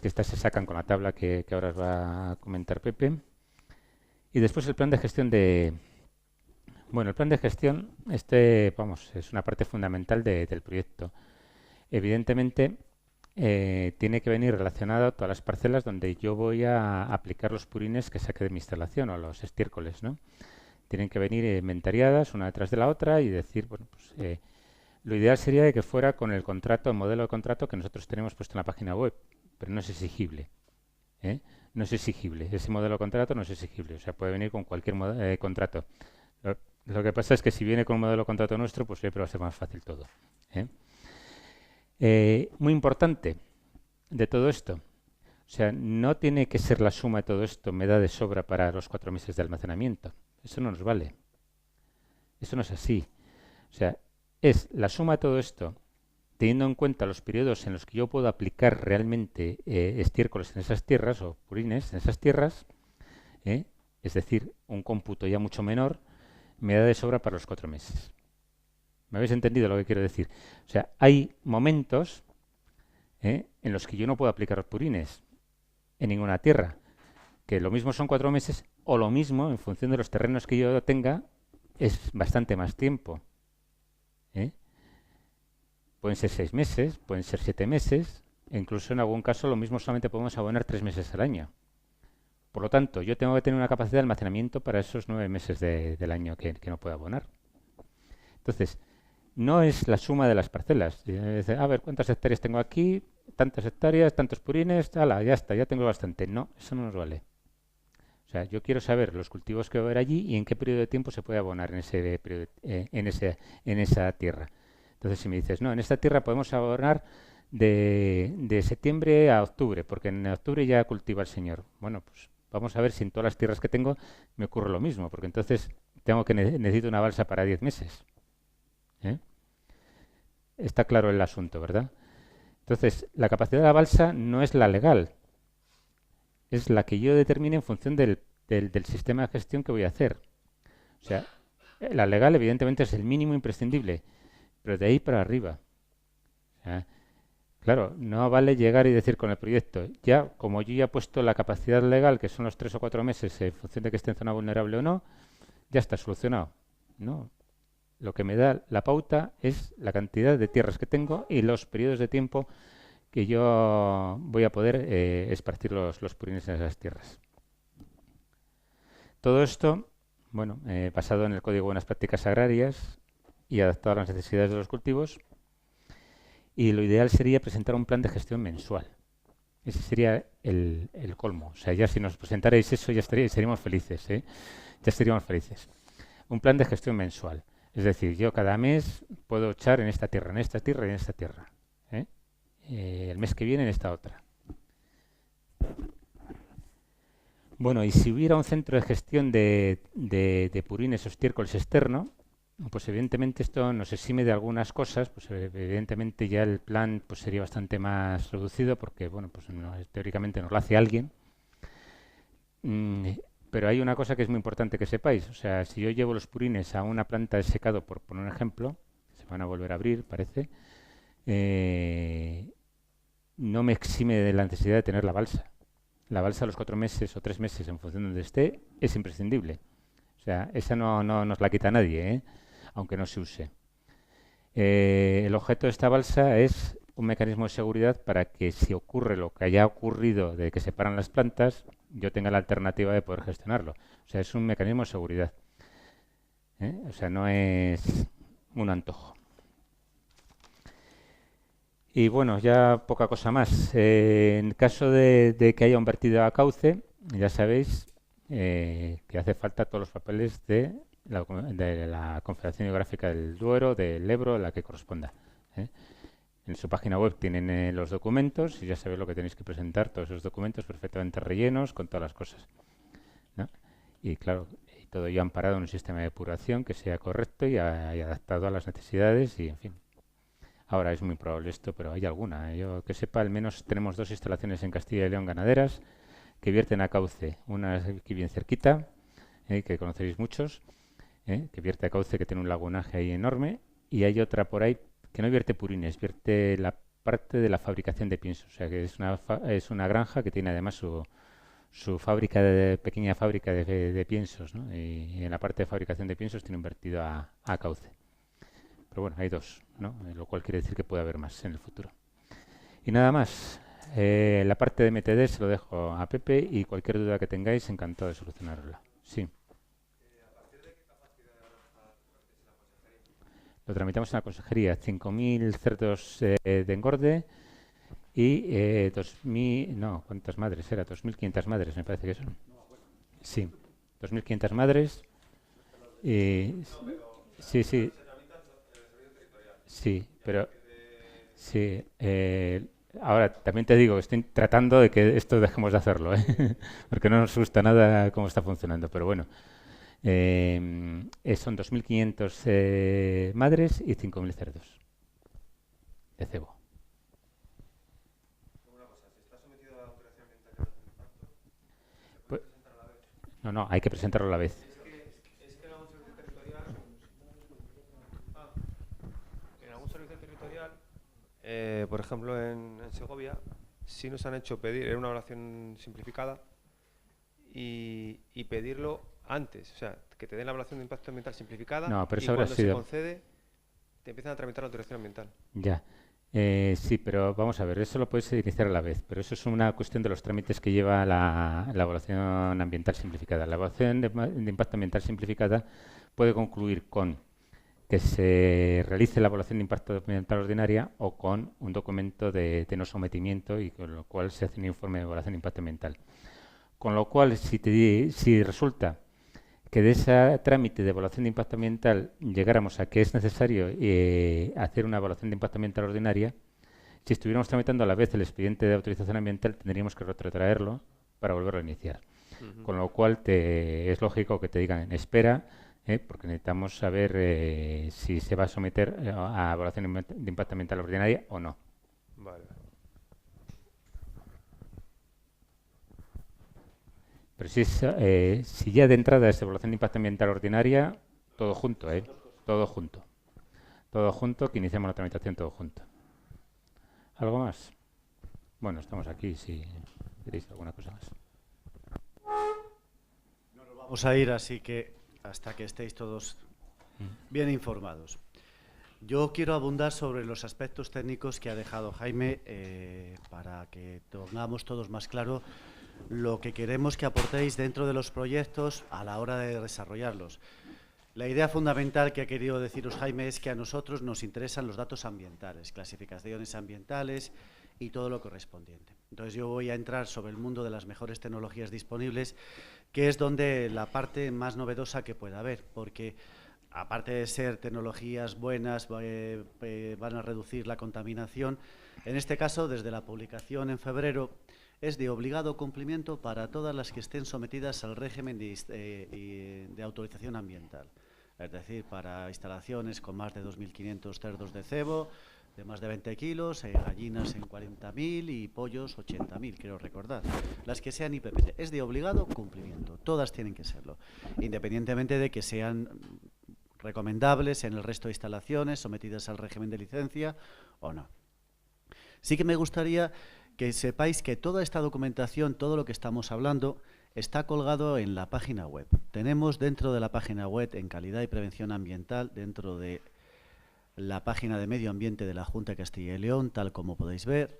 que estas se sacan con la tabla que ahora os va a comentar Pepe. Y después el plan de gestión Bueno, el plan de gestión, vamos, es una parte fundamental del proyecto. Evidentemente, tiene que venir relacionado a todas las parcelas donde yo voy a aplicar los purines que saque de mi instalación o los estiércoles, ¿no? Tienen que venir inventariadas una detrás de la otra y decir, bueno, pues lo ideal sería de que fuera con el contrato, el modelo de contrato que nosotros tenemos puesto en la página web, pero no es exigible, ¿eh? No es exigible. Ese modelo de contrato no es exigible. O sea, puede venir con cualquier contrato. Lo que pasa es que si viene con un modelo de contrato nuestro, pues siempre va a ser más fácil todo, ¿eh? Muy importante de todo esto. O sea, no tiene que ser la suma de todo esto, me da de sobra para los 4 meses de almacenamiento. Eso no nos vale. Eso no es así. O sea, es la suma de todo esto, teniendo en cuenta los periodos en los que yo puedo aplicar realmente estiércoles en esas tierras o purines en esas tierras, es decir, un cómputo ya mucho menor, me da de sobra para los 4 meses. ¿Me habéis entendido lo que quiero decir? O sea, hay momentos en los que yo no puedo aplicar purines en ninguna tierra, que lo mismo son 4 meses o lo mismo, en función de los terrenos que yo tenga, es bastante más tiempo. Pueden ser 6 meses, pueden ser 7 meses, e incluso en algún caso lo mismo solamente podemos abonar 3 meses al año. Por lo tanto, yo tengo que tener una capacidad de almacenamiento para esos 9 meses del año que no puedo abonar. Entonces, no es la suma de las parcelas. A ver, ¿cuántas hectáreas tengo aquí? Tantas hectáreas, tantos purines, ¡hala! Ya está, ya tengo bastante. No, eso no nos vale. O sea, yo quiero saber los cultivos que va a haber allí y en qué periodo de tiempo se puede abonar en esa tierra. Entonces, si me dices, no, en esta tierra podemos abonar de septiembre a octubre, porque en octubre ya cultiva el señor. Bueno, pues vamos a ver si en todas las tierras que tengo me ocurre lo mismo, porque entonces necesito una balsa para 10 meses. Está claro el asunto, ¿verdad? Entonces, la capacidad de la balsa no es la legal, es la que yo determine en función del sistema de gestión que voy a hacer. O sea, la legal evidentemente es el mínimo imprescindible, pero de ahí para arriba. O sea, claro, no vale llegar y decir con el proyecto, ya como yo ya he puesto la capacidad legal, que son los 3 o 4 meses en función de que esté en zona vulnerable o no, ya está solucionado. No. Lo que me da la pauta es la cantidad de tierras que tengo y los periodos de tiempo que yo voy a poder esparcir los purines en esas tierras. Todo esto, bueno, basado en el Código de Buenas Prácticas Agrarias y adaptado a las necesidades de los cultivos. Y lo ideal sería presentar un plan de gestión mensual. Ese sería el colmo. O sea, ya si nos presentarais eso, ya seríamos felices, ¿eh? Ya seríamos felices. Un plan de gestión mensual. Es decir, yo cada mes puedo echar en esta tierra, en esta tierra y en esta tierra. El mes que viene en esta otra. Bueno, y si hubiera un centro de gestión de purines o estiércoles externo, pues evidentemente esto nos exime de algunas cosas, pues evidentemente ya el plan pues sería bastante más reducido porque, bueno, pues teóricamente nos lo hace alguien. Pero hay una cosa que es muy importante que sepáis. O sea, si yo llevo los purines a una planta de secado, por poner un ejemplo, se van a volver a abrir, parece, no me exime de la necesidad de tener la balsa. La balsa a los 4 meses o 3 meses, en función de donde esté, es imprescindible. O sea, esa no nos la quita nadie, aunque no se use. El objeto de esta balsa es un mecanismo de seguridad para que si ocurre lo que haya ocurrido de que se paran las plantas, yo tenga la alternativa de poder gestionarlo. O sea, es un mecanismo de seguridad. O sea, no es un antojo. Y bueno, ya poca cosa más. En caso de que haya un vertido a cauce, ya sabéis que hace falta todos los papeles de la Confederación Hidrográfica del Duero, del Ebro, la que corresponda. En su página web tienen los documentos y ya sabéis lo que tenéis que presentar, todos esos documentos perfectamente rellenos con todas las cosas, ¿no? Y claro, todo ya amparado en un sistema de depuración que sea correcto y adaptado a las necesidades y en fin. Ahora es muy probable esto, pero hay alguna. Yo que sepa, al menos tenemos 2 instalaciones en Castilla y León ganaderas que vierten a cauce. Una aquí bien cerquita, que conoceréis muchos, que vierte a cauce, que tiene un lagunaje ahí enorme, y hay otra por ahí que no vierte purines, vierte parte de la fabricación de piensos. O sea, que es una granja que tiene además su pequeña fábrica de piensos, ¿no? Y en la parte de fabricación de piensos tiene invertido a cauce. Pero bueno, hay dos, ¿no? Lo cual quiere decir que puede haber más en el futuro. Y nada más. La parte de MTD se lo dejo a Pepe y cualquier duda que tengáis, encantado de solucionarla. Sí. Lo tramitamos en la consejería. 5.000 cerdos de engorde y 2.000... No, ¿cuántas madres era? 2.500 madres, me parece que son. Sí, 2.500 madres. Sí, sí. Sí, pero... Sí, ahora también te digo, estoy tratando de que esto dejemos de hacerlo, ¿eh? Porque no nos gusta nada cómo está funcionando, pero bueno. Son 2.500 madres y 5.000 cerdos de cebo. Pues, no, hay que presentarlo a la vez. Es que en algún servicio territorial, en algún servicio territorial, por ejemplo en Segovia, sí nos han hecho pedir, era una evaluación simplificada, y pedirlo antes, o sea, que te den la evaluación de impacto ambiental simplificada, No, pero y eso habrá cuando sido... se concede, te empiezan a tramitar la autorización ambiental. Ya. Sí, pero vamos a ver, eso lo puedes iniciar a la vez, pero eso es una cuestión de los trámites que lleva la evaluación ambiental simplificada. La evaluación de impacto ambiental simplificada puede concluir con que se realice la evaluación de impacto ambiental ordinaria o con un documento de no sometimiento y con lo cual se hace un informe de evaluación de impacto ambiental. Con lo cual, si resulta que de ese trámite de evaluación de impacto ambiental llegáramos a que es necesario hacer una evaluación de impacto ambiental ordinaria, si estuviéramos tramitando a la vez el expediente de autorización ambiental, tendríamos que retrotraerlo para volverlo a iniciar. Con lo cual, es lógico que te digan, espera, porque necesitamos saber si se va a someter a evaluación de impacto ambiental ordinaria o no. Vale. Pero si ya de entrada es evaluación de impacto ambiental ordinaria, todo junto, todo junto. Todo junto, que iniciamos la tramitación todo junto. ¿Algo más? Bueno, estamos aquí si queréis alguna cosa más. No nos vamos a ir, así que hasta que estéis todos bien informados. Yo quiero abundar sobre los aspectos técnicos que ha dejado Jaime para que tengamos todos más claro lo que queremos que aportéis dentro de los proyectos a la hora de desarrollarlos. La idea fundamental que ha querido deciros Jaime es que a nosotros nos interesan los datos ambientales, clasificaciones ambientales y todo lo correspondiente. Entonces yo voy a entrar sobre el mundo de las mejores tecnologías disponibles, que es donde la parte más novedosa que pueda haber, porque aparte de ser tecnologías buenas, van a reducir la contaminación. En este caso, desde la publicación en febrero, es de obligado cumplimiento para todas las que estén sometidas al régimen de autorización ambiental. Es decir, para instalaciones con más de 2.500 cerdos de cebo, de más de 20 kilos, gallinas en 40.000 y pollos 80.000, quiero recordar. Las que sean IPPC. Es de obligado cumplimiento. Todas tienen que serlo. Independientemente de que sean recomendables en el resto de instalaciones sometidas al régimen de licencia o no. Sí que me gustaría que sepáis que toda esta documentación, todo lo que estamos hablando, está colgado en la página web. Tenemos dentro de la página web, en calidad y prevención ambiental, dentro de la página de medio ambiente de la Junta de Castilla y León, tal como podéis ver,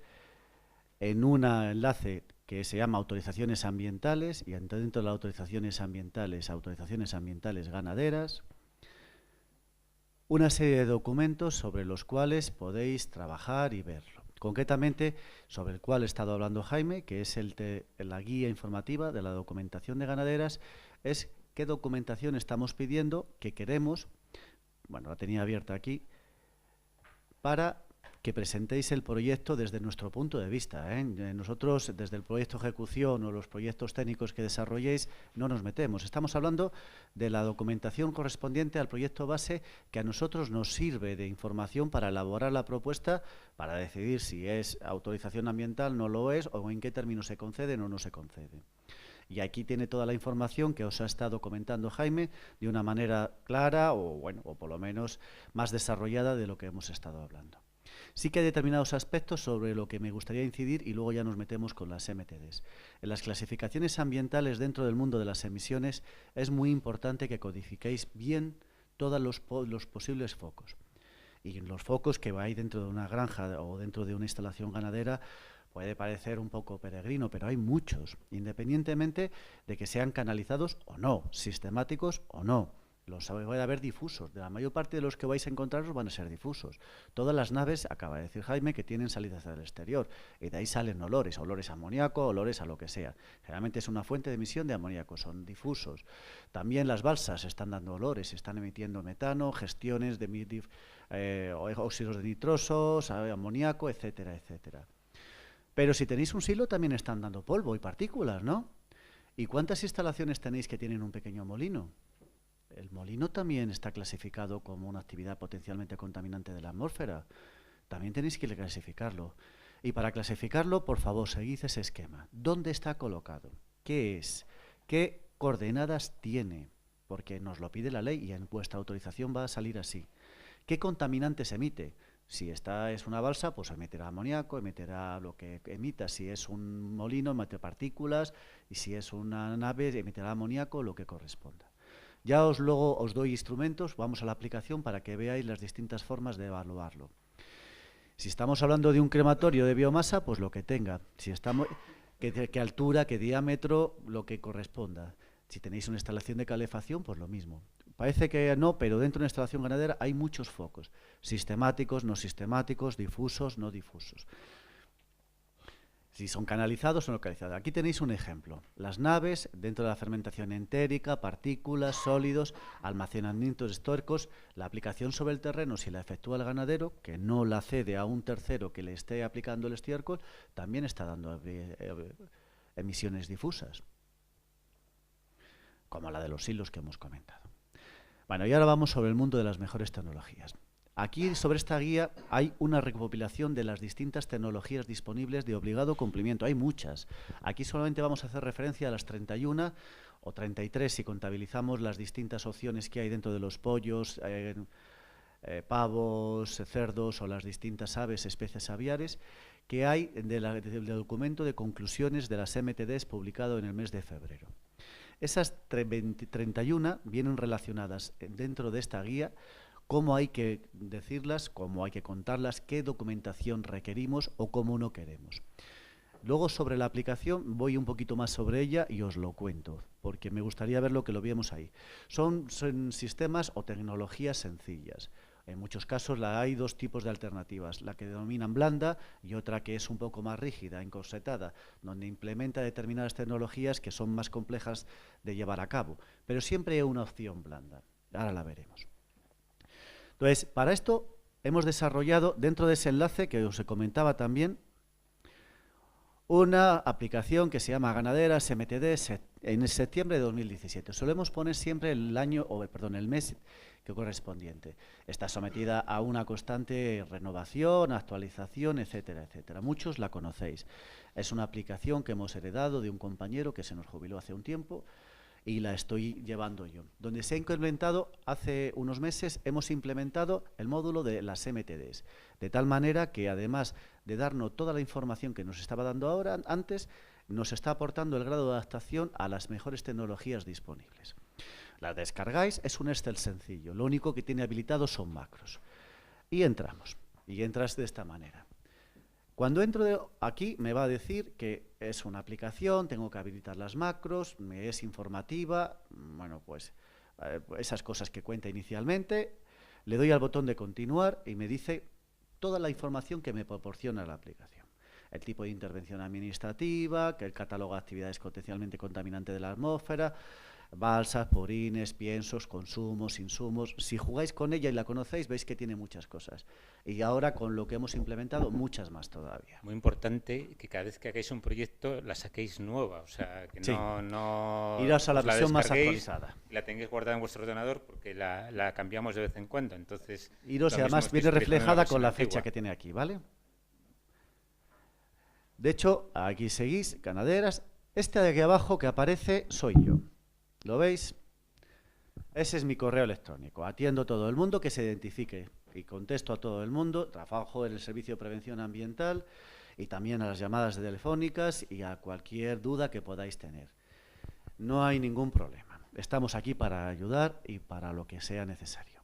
en un enlace que se llama autorizaciones ambientales, y dentro de las autorizaciones ambientales ganaderas, una serie de documentos sobre los cuales podéis trabajar y verlo. Concretamente, sobre el cual he estado hablando Jaime, que es la guía informativa de la documentación de ganaderas, es qué documentación estamos pidiendo, que queremos, bueno, la tenía abierta aquí, para que presentéis el proyecto desde nuestro punto de vista. Nosotros, desde el proyecto de ejecución o los proyectos técnicos que desarrolléis, no nos metemos. Estamos hablando de la documentación correspondiente al proyecto base que a nosotros nos sirve de información para elaborar la propuesta, para decidir si es autorización ambiental, no lo es, o en qué términos se conceden o no se conceden. Y aquí tiene toda la información que os ha estado comentando Jaime de una manera clara o por lo menos más desarrollada de lo que hemos estado hablando. Sí que hay determinados aspectos sobre lo que me gustaría incidir y luego ya nos metemos con las MTDs. En las clasificaciones ambientales dentro del mundo de las emisiones es muy importante que codifiquéis bien todos los posibles focos. Y los focos que hay dentro de una granja o dentro de una instalación ganadera puede parecer un poco peregrino, pero hay muchos, independientemente de que sean canalizados o no, sistemáticos o no. Los puede haber difusos. De la mayor parte de los que vais a encontraros van a ser difusos. Todas las naves, acaba de decir Jaime, que tienen salida hacia el exterior. Y de ahí salen olores a amoníaco, olores a lo que sea. Generalmente es una fuente de emisión de amoníaco, son difusos. También las balsas están dando olores, están emitiendo metano, gestiones de óxidos de nitrosos, amoníaco, etcétera, etcétera. Pero si tenéis un silo también están dando polvo y partículas, ¿no? ¿Y cuántas instalaciones tenéis que tienen un pequeño molino? El molino también está clasificado como una actividad potencialmente contaminante de la atmósfera. También tenéis que clasificarlo. Y para clasificarlo, por favor, seguid ese esquema. ¿Dónde está colocado? ¿Qué es? ¿Qué coordenadas tiene? Porque nos lo pide la ley y en vuestra autorización va a salir así. ¿Qué contaminantes emite? Si esta es una balsa, pues emitirá amoníaco, emitirá lo que emita. Si es un molino, emitirá partículas. Y si es una nave, emitirá amoníaco, lo que corresponda. Ya luego os doy instrumentos, vamos a la aplicación para que veáis las distintas formas de evaluarlo. Si estamos hablando de un crematorio de biomasa, pues lo que tenga. Si estamos, qué altura, qué diámetro, lo que corresponda. Si tenéis una instalación de calefacción, pues lo mismo. Parece que no, pero dentro de una instalación ganadera hay muchos focos. Sistemáticos, no sistemáticos, difusos, no difusos. Si son canalizados o no canalizados. Aquí tenéis un ejemplo. Las naves, dentro de la fermentación entérica, partículas, sólidos, almacenamientos históricos, la aplicación sobre el terreno, si la efectúa el ganadero, que no la cede a un tercero que le esté aplicando el estiércol, también está dando emisiones difusas, como la de los silos que hemos comentado. Bueno, y ahora vamos sobre el mundo de las mejores tecnologías. Aquí, sobre esta guía, hay una recopilación de las distintas tecnologías disponibles de obligado cumplimiento. Hay muchas. Aquí solamente vamos a hacer referencia a las 31 o 33 si contabilizamos las distintas opciones que hay dentro de los pollos, pavos, cerdos o las distintas aves, especies aviares, que hay del documento de conclusiones de las MTDs publicado en el mes de febrero. Esas 31 vienen relacionadas dentro de esta guía, cómo hay que decirlas, cómo hay que contarlas, qué documentación requerimos o cómo no queremos. Luego sobre la aplicación voy un poquito más sobre ella y os lo cuento, porque me gustaría ver lo que lo vemos ahí. Son sistemas o tecnologías sencillas. En muchos casos hay dos tipos de alternativas, la que denominan blanda y otra que es un poco más rígida, encorsetada, donde implementa determinadas tecnologías que son más complejas de llevar a cabo. Pero siempre hay una opción blanda. Ahora la veremos. Entonces, para esto hemos desarrollado, dentro de ese enlace que os comentaba también, una aplicación que se llama Ganaderas MTD en septiembre de 2017. Solemos poner siempre el mes que correspondiente. Está sometida a una constante renovación, actualización, etcétera, etcétera. Muchos la conocéis. Es una aplicación que hemos heredado de un compañero que se nos jubiló hace un tiempo y la estoy llevando yo. Donde se ha implementado, hace unos meses, hemos implementado el módulo de las MTDs, de tal manera que además de darnos toda la información que nos estaba dando antes, nos está aportando el grado de adaptación a las mejores tecnologías disponibles. La descargáis, es un Excel sencillo, lo único que tiene habilitado son macros. Y entramos, y entras de esta manera. Cuando entro aquí me va a decir que es una aplicación, tengo que habilitar las macros, me es informativa, bueno, pues esas cosas que cuenta inicialmente. Le doy al botón de continuar y me dice toda la información que me proporciona la aplicación. El tipo de intervención administrativa, que el catálogo de actividades potencialmente contaminantes de la atmósfera, balsas, purines, piensos, consumos, insumos. Si jugáis con ella y la conocéis, veis que tiene muchas cosas. Y ahora, con lo que hemos implementado, muchas más todavía. Muy importante que cada vez que hagáis un proyecto la saquéis nueva, o sea, que sí. no iros a la versión más actualizada. La tengáis guardada en vuestro ordenador porque la cambiamos de vez en cuando. Entonces, iros y además viene reflejada con la fecha que tiene aquí, ¿vale? De hecho, aquí seguís, Ganaderas. Este de aquí abajo que aparece soy yo. ¿Lo veis? Ese es mi correo electrónico. Atiendo a todo el mundo que se identifique. y contesto a todo el mundo, trabajo en el Servicio de Prevención Ambiental y también a las llamadas telefónicas y a cualquier duda que podáis tener. No hay ningún problema. Estamos aquí para ayudar y para lo que sea necesario.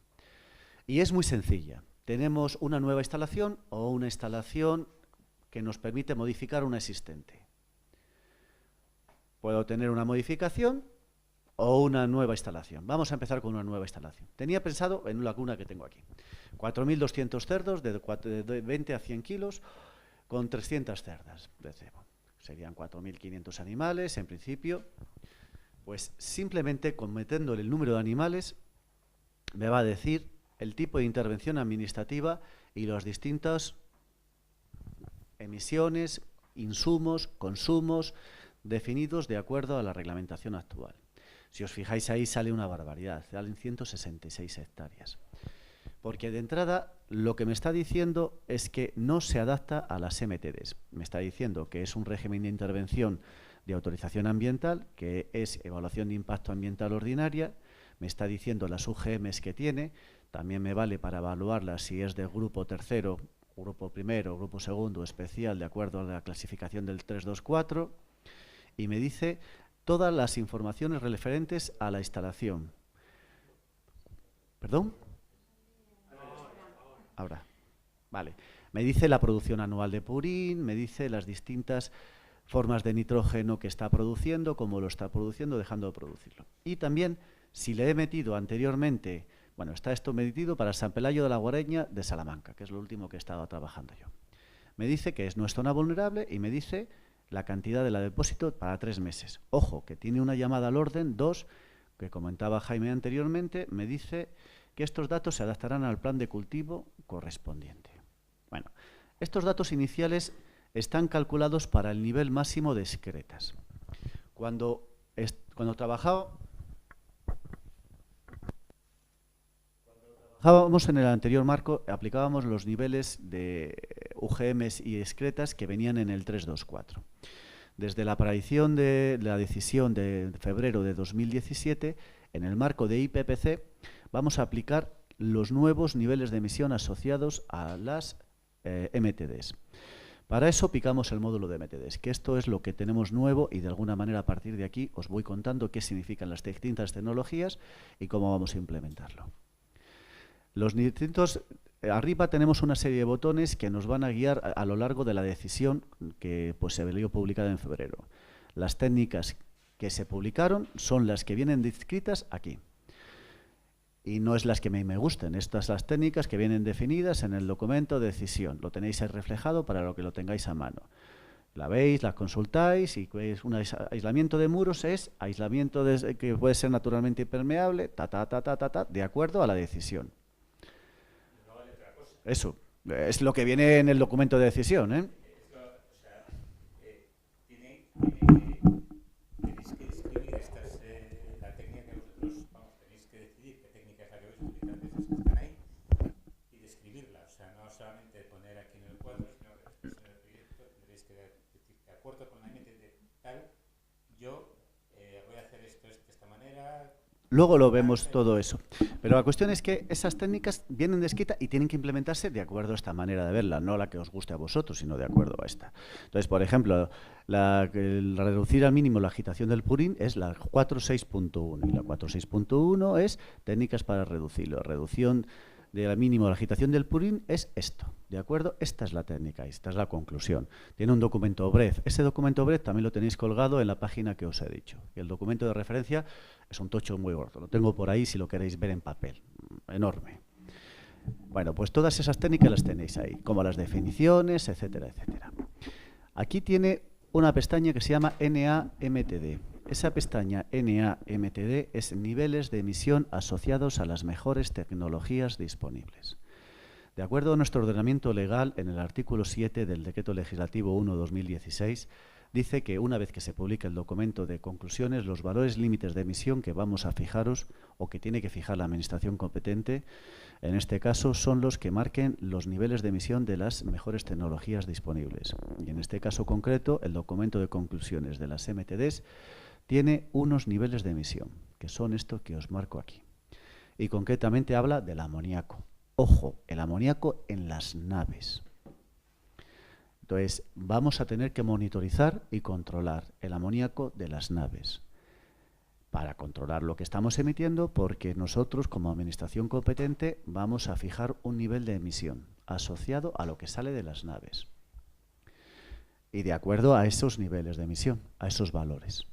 Y es muy sencilla. Tenemos una nueva instalación o una instalación que nos permite modificar una existente. Puedo tener una modificación o una nueva instalación. Vamos a empezar con una nueva instalación. Tenía pensado en la cuna que tengo aquí. 4.200 cerdos de 20 a 100 kilos con 300 cerdas de cebo. Serían 4.500 animales, en principio. Pues simplemente metiendo el número de animales me va a decir el tipo de intervención administrativa y las distintas emisiones, insumos, consumos definidos de acuerdo a la reglamentación actual. Si os fijáis ahí sale una barbaridad, salen 166 hectáreas. Porque de entrada lo que me está diciendo es que no se adapta a las MTDs. Me está diciendo que es un régimen de intervención de autorización ambiental, que es evaluación de impacto ambiental ordinaria. Me está diciendo las UGMs que tiene, también me vale para evaluarla si es de grupo tercero, grupo primero, grupo segundo, especial, de acuerdo a la clasificación del 324, y me dice todas las informaciones referentes a la instalación. ¿Perdón? Ahora. Vale. Me dice la producción anual de purín, me dice las distintas formas de nitrógeno que está produciendo, cómo lo está produciendo, dejando de producirlo. Y también, si le he metido anteriormente, bueno, está esto metido para San Pelayo de la Guareña de Salamanca, que es lo último que he estado trabajando yo. Me dice que no es zona vulnerable y me dice la cantidad de la depósito para 3 meses. Ojo, que tiene una llamada al orden, 2, que comentaba Jaime anteriormente, me dice que estos datos se adaptarán al plan de cultivo correspondiente. Bueno, estos datos iniciales están calculados para el nivel máximo de excretas. Cuando trabajábamos en el anterior marco, aplicábamos los niveles de UGMs y excretas que venían en el 324. Desde la aparición de la decisión de febrero de 2017, en el marco de IPPC, vamos a aplicar los nuevos niveles de emisión asociados a las MTDs. Para eso picamos el módulo de MTDs, que esto es lo que tenemos nuevo y de alguna manera a partir de aquí os voy contando qué significan las distintas tecnologías y cómo vamos a implementarlo. Los distintos, arriba tenemos una serie de botones que nos van a guiar a lo largo de la decisión que pues, se vio publicada en febrero. Las técnicas que se publicaron son las que vienen descritas aquí. Y no es las que me gusten, estas son las técnicas que vienen definidas en el documento de decisión. Lo tenéis ahí reflejado para lo que lo tengáis a mano. La veis, la consultáis y veis un aislamiento de muros es aislamiento que puede ser naturalmente impermeable, de acuerdo a la decisión. Eso, es lo que viene en el documento de decisión, ¿eh? Tenéis que describir la técnica que vosotros, tenéis que decidir qué técnica es la que vais a utilizar de esas que están ahí y describirla, o sea, no solamente poner aquí en el cuadro, sino que después en el proyecto tendréis que decir, de acuerdo con la MTD tal, yo voy a hacer esto de esta manera. Luego lo vemos todo eso. Pero la cuestión es que esas técnicas vienen descritas y tienen que implementarse de acuerdo a esta manera de verla, no la que os guste a vosotros, sino de acuerdo a esta. Entonces, por ejemplo, el reducir al mínimo la agitación del purín es la 4.6.1 y la 4.6.1 es técnicas para reducirlo. Reducción del mínimo de la agitación del purín es esto, ¿de acuerdo? Esta es la técnica, esta es la conclusión. Tiene un documento BREF. Ese documento BREF también lo tenéis colgado en la página que os he dicho. Y el documento de referencia es un tocho muy gordo. Lo tengo por ahí si lo queréis ver en papel. Enorme. Bueno, pues todas esas técnicas las tenéis ahí, como las definiciones, etcétera, etcétera. Aquí tiene una pestaña que se llama NAMTD. Esa pestaña NAMTD es niveles de emisión asociados a las mejores tecnologías disponibles. De acuerdo a nuestro ordenamiento legal, en el artículo 7 del Decreto Legislativo 1/2016, dice que una vez que se publique el documento de conclusiones, los valores límites de emisión que vamos a fijaros o que tiene que fijar la administración competente, en este caso, son los que marquen los niveles de emisión de las mejores tecnologías disponibles. Y en este caso concreto, el documento de conclusiones de las MTDs tiene unos niveles de emisión, que son estos que os marco aquí. Y concretamente habla del amoníaco. Ojo, el amoníaco en las naves. Entonces, vamos a tener que monitorizar y controlar el amoníaco de las naves para controlar lo que estamos emitiendo, porque nosotros, como administración competente, vamos a fijar un nivel de emisión asociado a lo que sale de las naves y de acuerdo a esos niveles de emisión, a esos valores.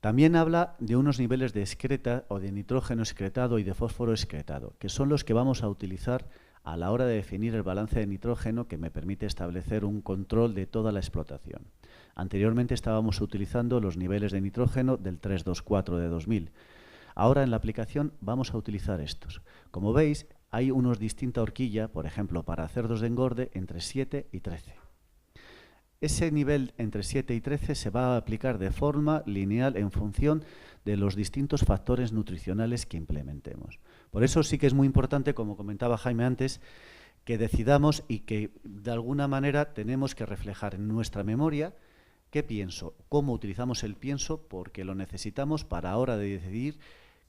También habla de unos niveles de excreta o de nitrógeno excretado y de fósforo excretado, que son los que vamos a utilizar a la hora de definir el balance de nitrógeno que me permite establecer un control de toda la explotación. Anteriormente estábamos utilizando los niveles de nitrógeno del 324 de 2000. Ahora en la aplicación vamos a utilizar estos. Como veis, hay unos distinta horquilla, por ejemplo, para cerdos de engorde entre 7 y 13. Ese nivel entre 7 y 13 se va a aplicar de forma lineal en función de los distintos factores nutricionales que implementemos. Por eso sí que es muy importante, como comentaba Jaime antes, que decidamos y que de alguna manera tenemos que reflejar en nuestra memoria qué pienso, cómo utilizamos el pienso, porque lo necesitamos para ahora de decidir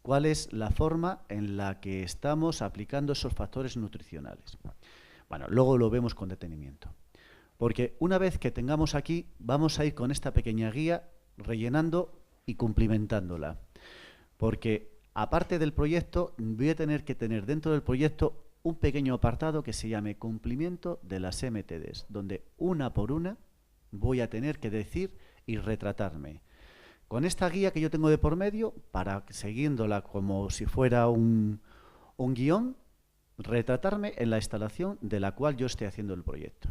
cuál es la forma en la que estamos aplicando esos factores nutricionales. Bueno, luego lo vemos con detenimiento. Porque una vez que tengamos aquí, vamos a ir con esta pequeña guía rellenando y cumplimentándola. Porque aparte del proyecto, voy a tener que tener dentro del proyecto un pequeño apartado que se llame cumplimiento de las MTDs, donde una por una voy a tener que decir y retratarme. Con esta guía que yo tengo de por medio, para siguiéndola como si fuera un guión, retratarme en la instalación de la cual yo esté haciendo el proyecto.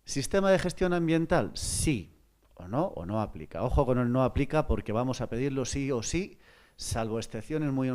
¿Sistema de gestión ambiental? Sí o no aplica. Ojo con el no aplica porque vamos a pedirlo sí o sí, salvo excepciones muy